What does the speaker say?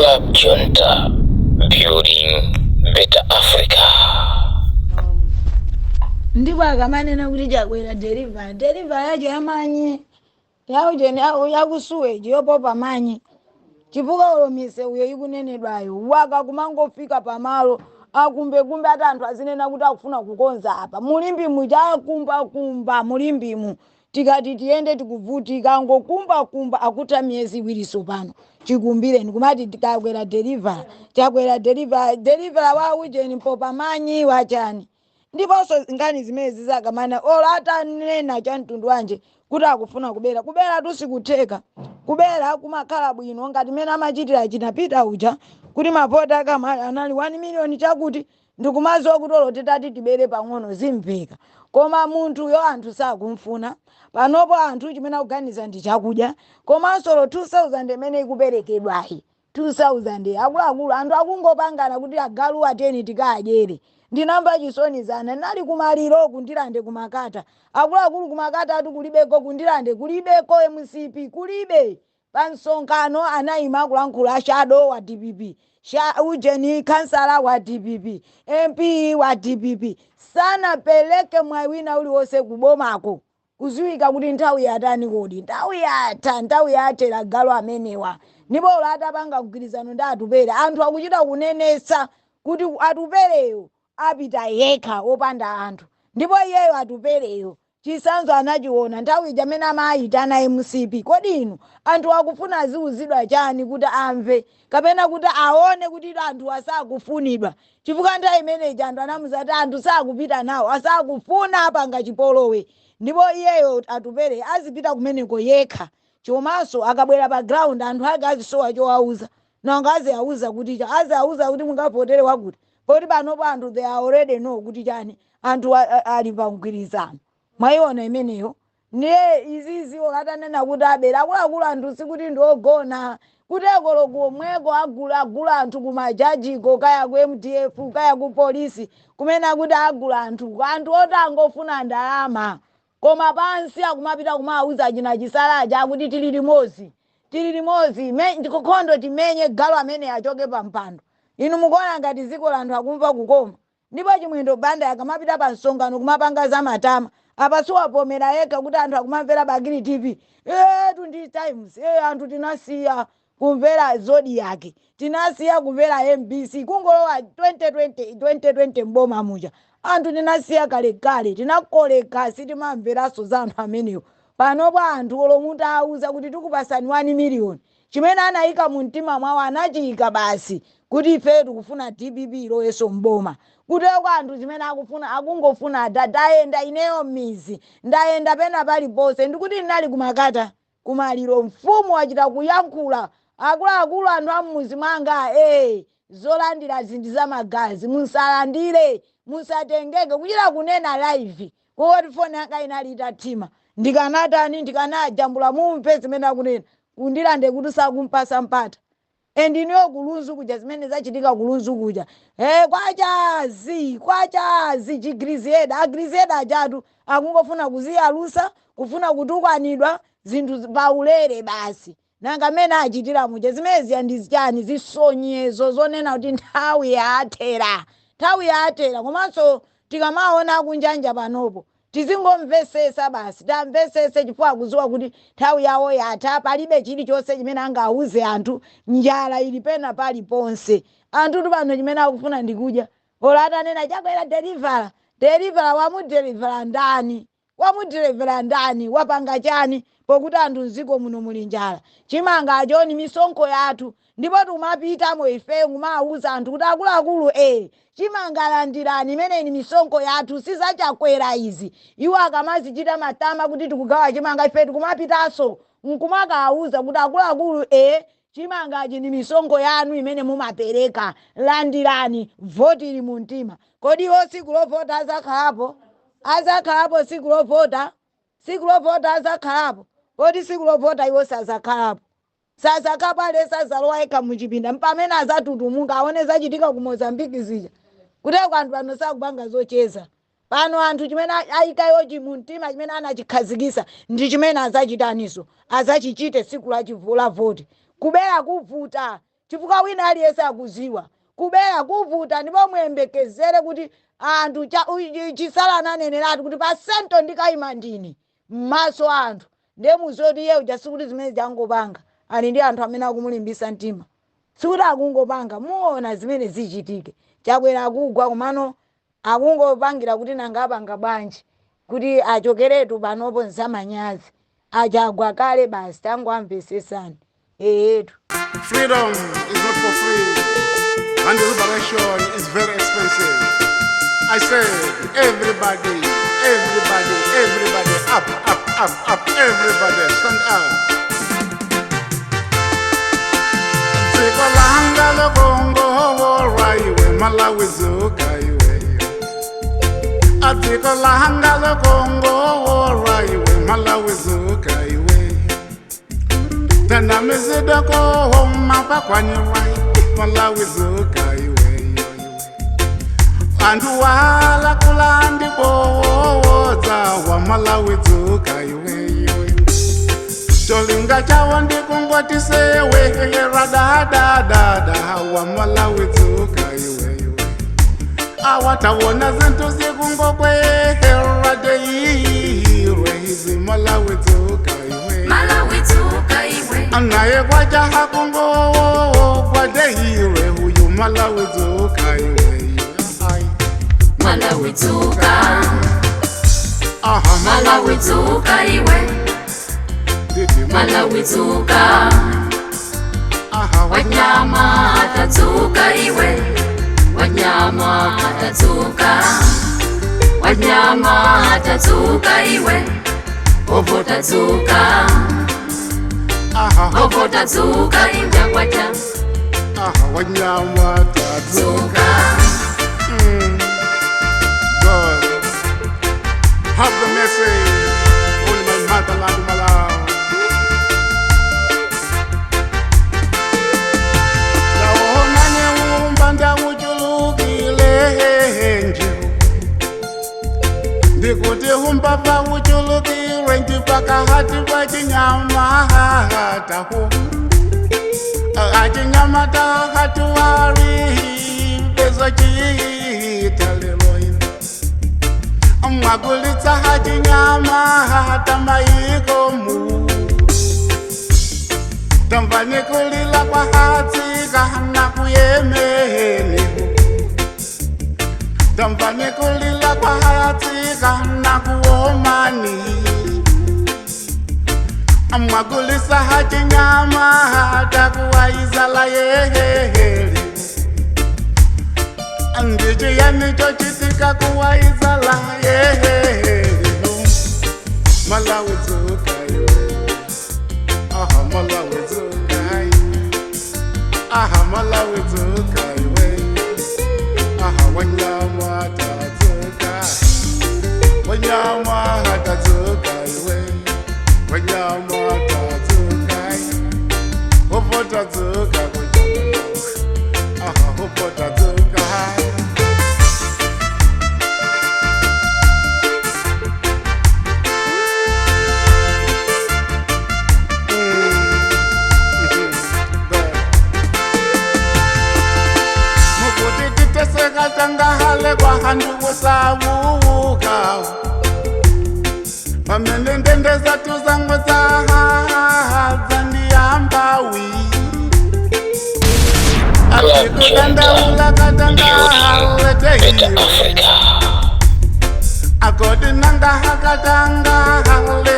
Club Junta, building better Africa. Ndipo akamanena kuti Chakwera deliver yaje amanye yaujeni yakusuweji yopopa manye chipuka olomise uyo ikunenedwayo waka kumangofika pamalo akumbe ati anthu azinena kuti akufuna kukonza apa mulimbimu chakumba mulimbimu tikati tiyende tikuvutika ngokumba akuta miyezi iwiri pano chikumbireni kumati Chakwera deliver waujeni popa manyi wachani ndiponso ngani zimene zizakamana olata nena cha mtundu wanje kuti akufuna kubera tusikutheka kubera kumakhala bwino ngati mene amachitira chinapita uja kuti mavota anali 1 million chakuti ndikumaziwa kuti olotitati tibere pang'ono zimveka koma munthuyo anthu sakumfuna panopo anthu chimene akuganiza ndi chakudya komanso 2000 imene ikuperekedwayi 2000 akuluakulu anthu akungopangana kuti agalu ateni tikadyere ndinamba chisonizana nali kumaliro kundirande kumakata akuluakulu kumakata ati kulibeko kundirande kulibeko MCP kulibe pansonkhano anayima kulankhula ashado wa DPP ujeni kansala wa DPP MP wa DPP sana peleke mwawina uliwonse kubomako kuziwika kuti nthawi yatani kodi nthawi yatera galo amenewa ndipo olata panga kugwirizano ndi atupere anthu akuchita kunenesa kuti atupereyo apita yekha opanda anthu ndipo iyeyo atupereyo chisanzo anachiona nthawi jamene amayitana MCP kodi inu anthu akufuna aziuzidwa chani kuti amve kapena kuti aone kuti anthu asakufunidwa chifukwa nthawi imeneyi anthu anamuzati anthu sakupita nawo asakufuna apanga chipolowe ndipo iyeyo atupere azipita kumeneko yekha chomanso akabwera pa ground anthu ake azisowa chowauza nanga aziauza kuti aziauza kuti mungapotere wakuti poti panopo anthu they already know kuti chani anthu ali pa mgwirizano mwayiona imeneyo ndiye izizi olatanena kuti abera akuluakulu anthu sikuti ndiogona kuti ekolo komweko agula anthu kumajajiko kaya ku MDF kaya ku polisi kumene akuti agula anthu oti angofuna ndalama koma pansi akumapita kumauza china chisalaja akuti tili limodzi ndikukhondo timenye galo amene achoke pa mpando inu mukuona ngati ziko la anthu akumva kukoma ndipo chimwendo banda akamapita pa msonkhano kumapanga za matama apa siwapomera yekha kuti anthu akumamvera Bagiri TV tundi times anthu tinasiya kumvera Zodiac tinasiya kumvera MBC kungolowa 2020 mboma muja anthu tinasiya kalekale tinakoleka sitimamveranso za anthu amenewo panopo anthu olomuti auza kuti tikupasani 1 million chimene anayika mu mtima mwawo anachiyika basi kuti ife tikufuna DPP iloyeso mboma kuteko anthu zimene akungofuna ndayenda ineyo mizi ndayenda pena paliponse ndikuti ndinali kumakata kumaliro mfumu wachita kuyankhula akuluakulu anthu amuzi mwanga zolandira zinthu za magazi musalandire musatengeke kuchita kunena live kuti foni yanga inali itatima ndikanatani ndikanajambula mumve zimene akunena kundirande kuti sakumpasa mpata endiniyo kulunzu kuja zimene zachitika kulunzu kuja kwachazi chigrizeda agrizeda achatu akungofuna kuziyalusa kufuna kutukwanidwa zinthu paulere basi nanga mene achitira muja zimene ziyandizichani zisonyezo zonena kuti nthawi yathera komanso tikamaona kunjanja panopo tizingomvesesa basi tamvesese chifukwa kuziwa kuti nthawi yawo yatha palibe chilichonse chimene angauze anthu njala ili pena paliponse anthu tupano chimene akufuna ndikudya olatanena Chakwera deliver wamudelivera ndani wapanga chani pokuti anthu mziko muno muli njala chimanga achoni misonkho yathu ndipo tumapitamo ife kumauza anthu kuti akuluakulu chimanga landirani imene ni misonkho yathu siza Chakwera izi iwo akamazichita matama kuti tikugawa chimanga ife tikumapitanso nkumakauza kuti akuluakulu chimangachi ni misonkho yanu imene mumapereka landirani voti ili mu mtima kodi iwo siku lovota azakhalapo siku lovota azakhalapo kodi siku lovota iwo sazakhalapo alesazalowa yekha muchipinda mpamene azatutumuka aone zachitika ku Mozambique zija kuteko anthu pano sakupanga zocheza pano anthu chimene ayikayo chimumtima chimene anachikhazikisa ndi chimene azachitaniso azachichite siku la voti kubera kuvuta chifukwa wina aliyense akuziwa kubera kuvuta ndipo muyembekezere kuti anthu chisala ananeneratu kuti pasento ndikayima ndine m'maso anthu ndiye muzoti iye uja sikuti zimene zangopanga ali ndi anthu amene akumulimbisa mtima sikuti akungopanga muona zimene zichitike Chakwera akugwa kumano akungopangira kuti nanga apanga bwanji kuti achokeretu panopo nzamanyazi achagwa kale basi tangoamvesesani etu. Freedom is not for free, and the liberation is very expensive. I say, everybody, up, everybody, stand up. Zikolanga lokongo raiwe Malawi zukaiwe. Zikolanga lokongo raiwe Malawi zukaiwe. Tana mizidoko homa pakwanyuwai Malawi zukaiwe. Andu wala kulandi boza wa Malawi zukaiwe. Cholinga chawo ndikungoti sewe radadadada wa Malawi zukaiwe. Awatawona zintu zikungokweherwa deirwe hizi Malawi zukaiwe. Malawi zukaiwe. Anaye kwaja hakungo kwa deirwe huyu Malawi zukaiwe. Malawi zuka. Malawi zukaiwe. Malawi zuka. Wanyama atazukaiwe. Wanyama atazukaiwe. Wanyama atazukaiwe. Ovota zuka. Ovota zuka injakwaja. Wanyama atazukaiwe. God, have the message. Only my motherland, Malawi. Ndikuti humbava uchulukire ndipakahati pachinyama taho achinyama tahatuwari bezo chiita leroina mwagulitsa hachinyama tamaikomu tamvanikulila kwa hatsika na kuyemeni tamvanikulila kwa hatsika na kuomani mwagulisa hachinyama takuwaizala yeheli ndichi yanicho chitika kuwaizala yeheli Malawi zukaiwe. Malawi zukaiwe. Malawi zukaiwe. Wanyama atazukaiwe. Wanyama atazukaiwe. Wanyama atazukaiwe. Ovota zukaiwe. Ovota zukaiwe. Tangahale kwa handu wasavuka pamenendende zatu zangu zandiambawi akikudanda ulakatangahale tehiwe akodi nangahakatangahale